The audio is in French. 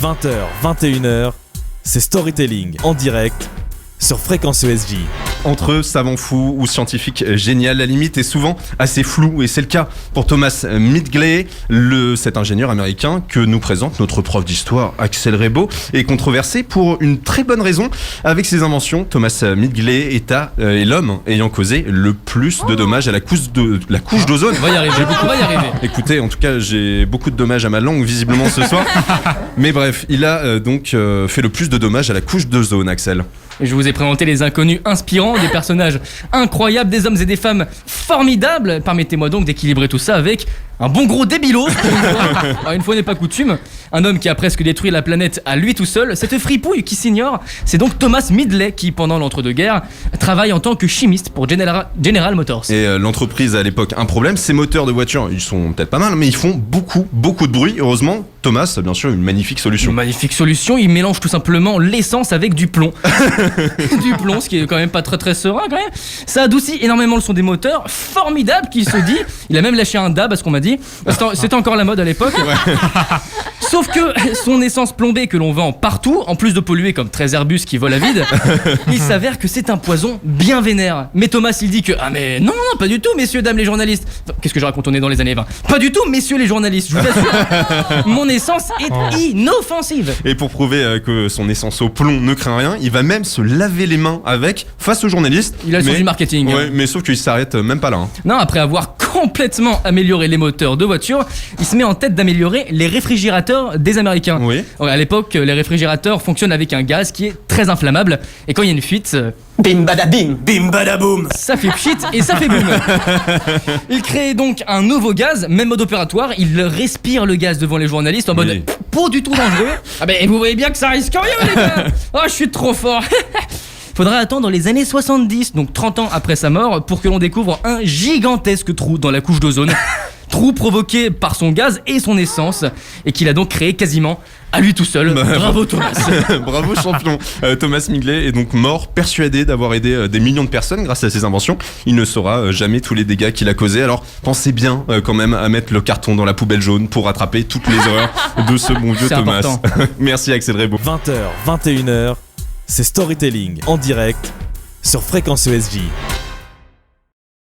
20h, 21h, c'est Storytelling en direct sur Fréquence ESJ. Entre savant fou ou scientifique génial, la limite est souvent assez floue et c'est le cas pour Thomas Midgley, cet ingénieur américain que nous présente notre prof d'histoire Axel Reybaud, est controversé pour une très bonne raison. Avec ses inventions, Thomas Midgley est l'homme ayant causé le plus de dommages à la couche d'ozone. On va y arriver, on va y arriver. Écoutez, en tout cas, j'ai beaucoup de dommages à ma langue visiblement ce soir. Mais bref, il a donc fait le plus de dommages à la couche d'ozone, Axel. Et je vous ai présenté les inconnus inspirants, des personnages incroyables, des hommes et des femmes formidables. Permettez-moi donc d'équilibrer tout ça avec un bon gros débilos. Alors, une fois n'est pas coutume, un homme qui a presque détruit la planète à lui tout seul. Cette fripouille qui s'ignore, c'est donc Thomas Midgley qui, pendant l'entre-deux-guerres, travaille en tant que chimiste pour General Motors. Et l'entreprise a à l'époque un problème, ces moteurs de voiture, ils sont peut-être pas mal, mais ils font beaucoup de bruit. Heureusement, Thomas a bien sûr une magnifique solution. Une magnifique solution, il mélange tout simplement l'essence avec du plomb. Du plomb, ce qui est quand même pas très serein quand même. Ça adoucit énormément le son des moteurs, formidable qui se dit. Il a même lâché un dab à ce qu'on m'a dit. C'était encore la mode à l'époque. Ouais. Sauf que son essence plombée que l'on vend partout, en plus de polluer comme 13 Airbus qui volent à vide, il s'avère que c'est un poison bien vénère. Mais Thomas il dit que ah mais non pas du tout messieurs dames les journalistes. Enfin, qu'est-ce que je raconte, on est dans les années 20. Pas du tout messieurs les journalistes, je vous assure. Mon essence est inoffensive. Et pour prouver que son essence au plomb ne craint rien, il va même se laver les mains avec face aux journalistes. Il a le sens du marketing. Ouais, mais sauf qu'il s'arrête même pas là. Non, après avoir complètement amélioré les moteurs de voiture, il se met en tête d'améliorer les réfrigérateurs des Américains. Oui. À l'époque, les réfrigérateurs fonctionnent avec un gaz qui est très inflammable et quand il y a une fuite, bim bada bim, bim bada boum, ça fait pchit et ça fait boum. Il crée donc un nouveau gaz, même mode opératoire, il respire le gaz devant les journalistes en mode pas du tout dangereux. Ah ben vous voyez bien que ça risque rien les gars. Oh je suis trop fort. Faudra attendre les années 70, donc 30 ans après sa mort, pour que l'on découvre un gigantesque trou dans la couche d'ozone. Trou provoqué par son gaz et son essence, et qu'il a donc créé quasiment à lui tout seul. Bravo Thomas. Bravo champion. Thomas Midgley est donc mort, persuadé d'avoir aidé des millions de personnes grâce à ses inventions. Il ne saura jamais tous les dégâts qu'il a causés, alors pensez bien quand même à mettre le carton dans la poubelle jaune pour rattraper toutes les erreurs de ce bon vieux Thomas. Merci Axel Reybaud. 20h, 21h, c'est Storytelling en direct sur Fréquence ESJ.